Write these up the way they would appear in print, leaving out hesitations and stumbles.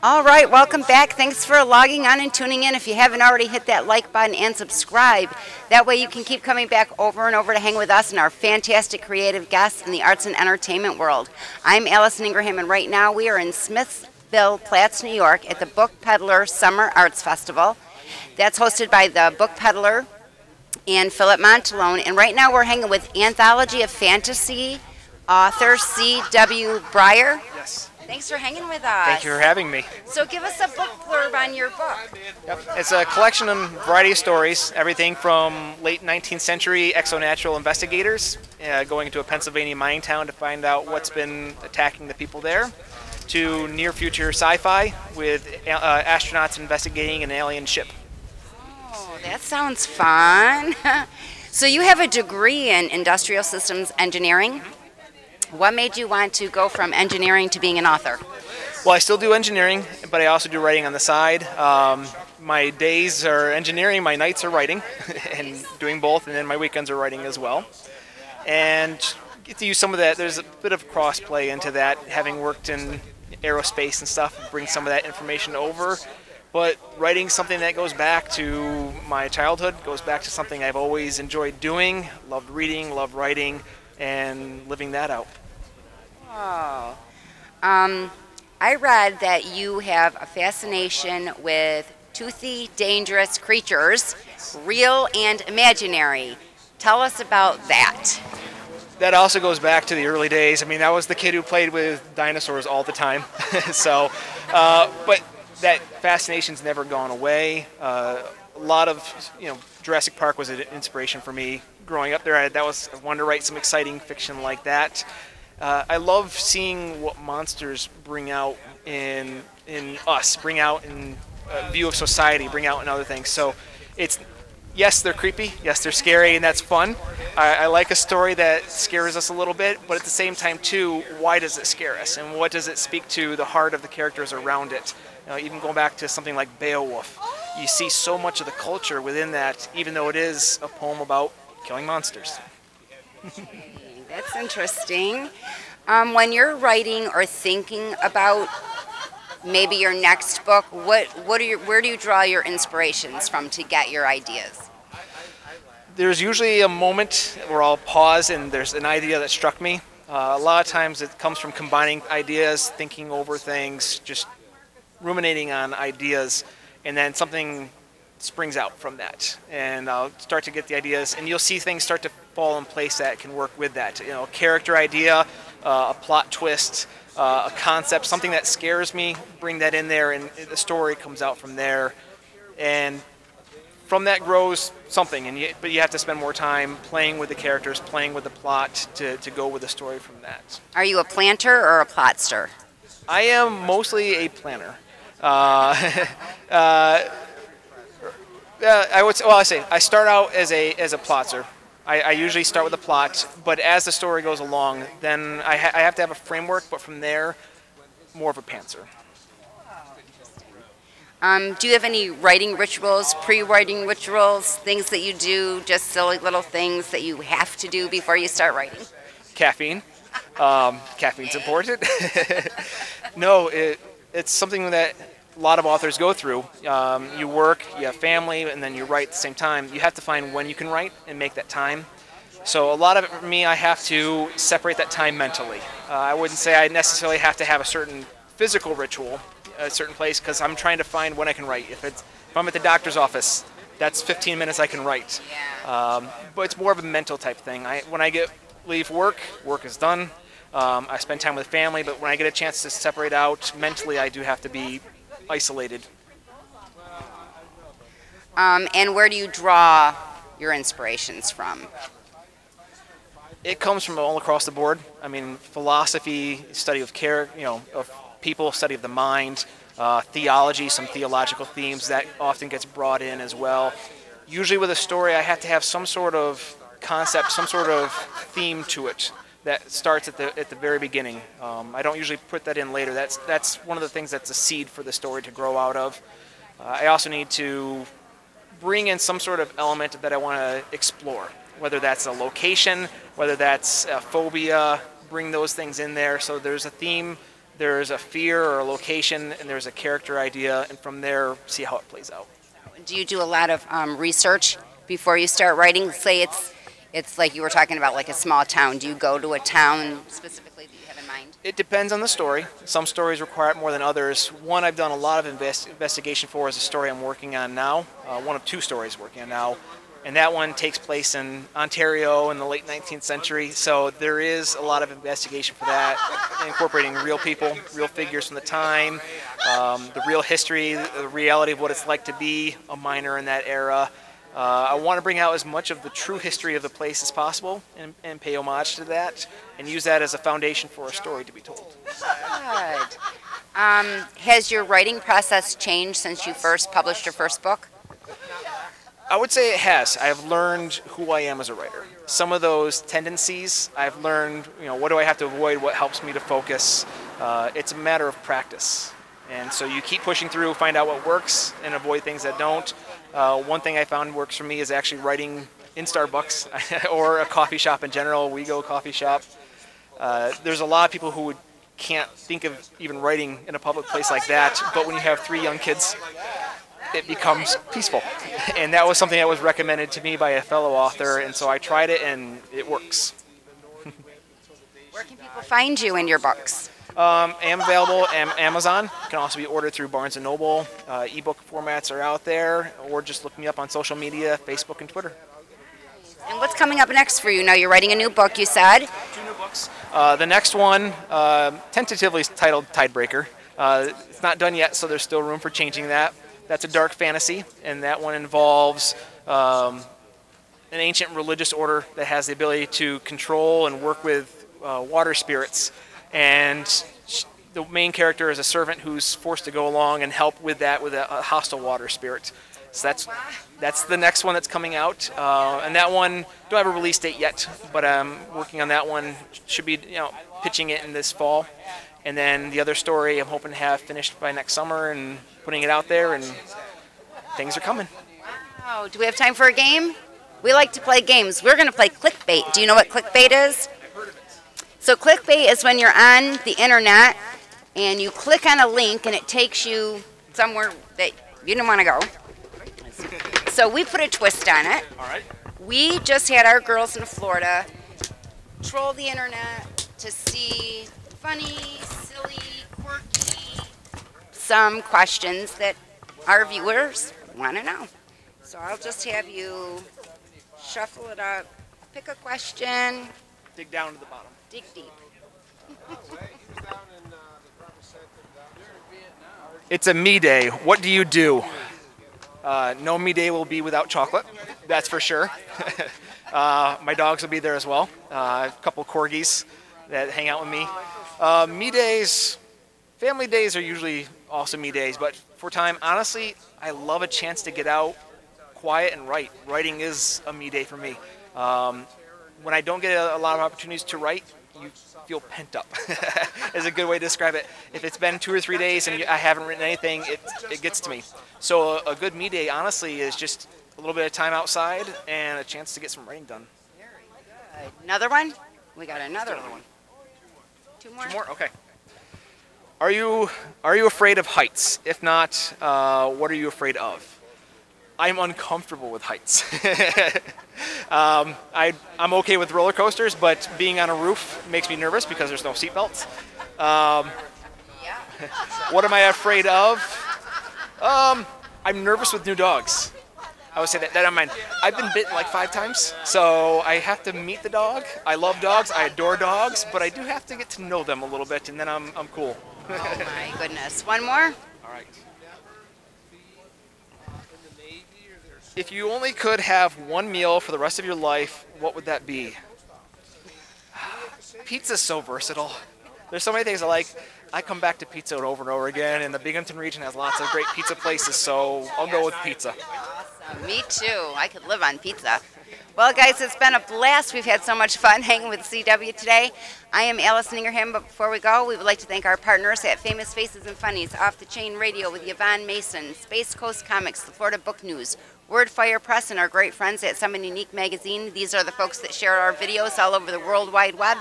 All right, welcome back. Thanks for logging on and tuning in. If you haven't already, hit that like button and subscribe. That way you can keep coming back over and over to hang with us and our fantastic creative guests in the arts and entertainment world. I'm Allison Ingraham, and right now we are in Smithville Platts, New York at the Book Peddler Summer Arts Festival. That's hosted by the Book Peddler and Philip Montalone. And right now we're hanging with anthology of fantasy author CW Briar. Yes. Thanks for hanging with us. Thank you for having me. So give us a book blurb on your book. Yep. It's a collection of variety of stories, everything from late 19th century exonatural investigators going to a Pennsylvania mining town to find out what's been attacking the people there, to near future sci-fi with astronauts investigating an alien ship. Oh, that sounds fun. So you have a degree in industrial systems engineering. What made you want to go from engineering to being an author? Well, I still do engineering, but I also do writing on the side. My days are engineering, my nights are writing, and doing both, and then my weekends are writing as well. And get to use some of that. There's a bit of cross-play into that, having worked in aerospace and stuff, bring some of that information over. But writing something that goes back to my childhood, goes back to something I've always enjoyed doing, loved reading, loved writing, and living that out. Oh. I read that you have a fascination with toothy, dangerous creatures, real and imaginary. Tell us about that. That also goes back to the early days. I mean, I was the kid who played with dinosaurs all the time. So, but that fascination's never gone away. A lot of, Jurassic Park was an inspiration for me growing up there. I wanted to write some exciting fiction like that. I love seeing what monsters bring out in us, bring out in view of society, bring out in other things. So it's, yes, they're creepy, yes, they're scary, and that's fun. I like a story that scares us a little bit, but at the same time, too, why does it scare us? And what does it speak to the heart of the characters around it? Even going back to something like Beowulf, you see so much of the culture within that, even though it is a poem about killing monsters. That's interesting. When you're writing or thinking about maybe your next book, where do you draw your inspirations from to get your ideas? There's usually a moment where I'll pause and there's an idea that struck me. A lot of times it comes from combining ideas, thinking over things, just ruminating on ideas, and then something springs out from that, and I'll start to get the ideas, and you'll see things start to fall in place that can work with that. A character idea, a plot twist, a concept, something that scares me, bring that in there, and the story comes out from there, and from that grows something. But you have to spend more time playing with the characters, playing with the plot to go with the story from that. Are you a planter or a plotster? I am mostly a planner. I start out as a plotzer. I usually start with a plot, but as the story goes along, then I have to have a framework, but from there, more of a pantser. Do you have any writing rituals, pre-writing rituals, things that you do, just silly little things that you have to do before you start writing? Caffeine. Caffeine's important. No, it's something that a lot of authors go through. You work, you have family, and then you write at the same time. You have to find when you can write and make that time. So a lot of it for me, I have to separate that time mentally. I wouldn't say I necessarily have to have a certain physical ritual, a certain place, because I'm trying to find when I can write. If I'm at the doctor's office, that's 15 minutes I can write. But it's more of a mental type thing. When I leave work, work is done. I spend time with family, but when I get a chance to separate out mentally, I do have to be isolated. And where do you draw your inspirations from? It comes from all across the board. I mean, philosophy, study of character, of people, study of the mind, theology, some theological themes that often gets brought in as well. Usually with a story, I have to have some sort of concept, some sort of theme to it that starts at the very beginning. I don't usually put that in later. That's one of the things that's a seed for the story to grow out of. I also need to bring in some sort of element that I want to explore, whether that's a location, whether that's a phobia, bring those things in there. So there's a theme, there's a fear or a location, and there's a character idea, and from there, see how it plays out. Do you do a lot of research before you start writing? Say it's like you were talking about, like a small town. Do you go to a town specifically that you have in mind? It depends on the story. Some stories require it more than others. One I've done a lot of investigation for is a story I'm working on now, one of two stories working on now. And that one takes place in Ontario in the late 19th century, so there is a lot of investigation for that, incorporating real people, real figures from the time, the real history, the reality of what it's like to be a miner in that era. I want to bring out as much of the true history of the place as possible and pay homage to that and use that as a foundation for a story to be told. Good. Has your writing process changed since you first published your first book? I would say it has. I've learned who I am as a writer. Some of those tendencies I've learned, what do I have to avoid, what helps me to focus. It's a matter of practice. And so you keep pushing through, find out what works, and avoid things that don't. One thing I found works for me is actually writing in Starbucks or a coffee shop in general, We Go coffee shop. There's a lot of people who can't think of even writing in a public place like that, but when you have 3 young kids, it becomes peaceful. And that was something that was recommended to me by a fellow author, and so I tried it, and it works. Where can people find you in your books? I am available on Amazon. It can also be ordered through Barnes & Noble. Ebook formats are out there, or just look me up on social media, Facebook and Twitter. And what's coming up next for you? Now you're writing a new book, you said. 2 new books. The next one, tentatively titled Tidebreaker. It's not done yet, so there's still room for changing that. That's a dark fantasy, and that one involves an ancient religious order that has the ability to control and work with water spirits. And the main character is a servant who's forced to go along and help with that with a hostile water spirit. So that's the next one that's coming out. And that one, don't have a release date yet, but I'm working on that one. Should be pitching it in this fall. And then the other story I'm hoping to have finished by next summer and putting it out there, and things are coming. Wow. Do we have time for a game? We like to play games. We're going to play clickbait. Do you know what clickbait is? I've heard of it. So clickbait is when you're on the internet and you click on a link and it takes you somewhere that you didn't want to go. So we put a twist on it. All right. We just had our girls in Florida troll the internet to see funny, silly, quirky, some questions that our viewers want to know. So I'll just have you shuffle it up, pick a question. Dig down to the bottom. Dig deep. It's a me day. What do you do? No me day will be without chocolate. That's for sure. My dogs will be there as well. A couple corgis that hang out with me. Me days, family days are usually also me days, but for time, honestly, I love a chance to get out, quiet, and write. Writing is a me day for me. When I don't get a lot of opportunities to write, you feel pent up is a good way to describe it. If it's been 2 or 3 days and I haven't written anything, it gets to me. So a good me day, honestly, is just a little bit of time outside and a chance to get some writing done. Very good. Another one? We got another one. 2 more? 2 more? Okay. Are you afraid of heights? If not, what are you afraid of? I'm uncomfortable with heights. I'm okay with roller coasters, but being on a roof makes me nervous because there's no seatbelts. What am I afraid of? I'm nervous with new dogs. I would say that on mine. I've been bitten like 5 times, so I have to meet the dog. I love dogs, I adore dogs, but I do have to get to know them a little bit, and then I'm cool. Oh my goodness. One more? All right. If you only could have one meal for the rest of your life, what would that be? Pizza's so versatile. There's so many things I like. I come back to pizza over and over again, and the Binghamton region has lots of great pizza places, so I'll go with pizza. Awesome. Me too. I could live on pizza. Well, guys, it's been a blast. We've had so much fun hanging with CW today. I am Allison Ingraham, but before we go, we would like to thank our partners at Famous Faces and Funnies, Off the Chain Radio with Yvonne Mason, Space Coast Comics, the Florida Book News, Wordfire Press, and our great friends at Summon Unique Magazine. These are the folks that share our videos all over the World Wide Web,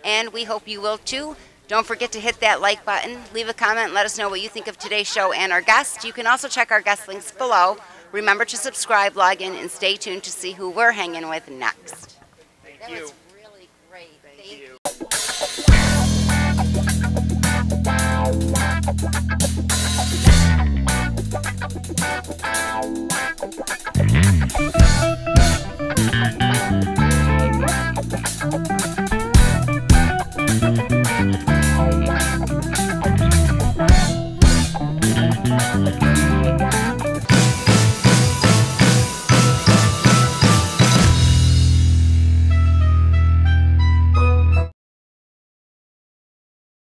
and we hope you will too. Don't forget to hit that like button, leave a comment, and let us know what you think of today's show and our guest. You can also check our guest links below. Remember to subscribe, log in, and stay tuned to see who we're hanging with next. Thank you. That was really great. Thank you. Thank you.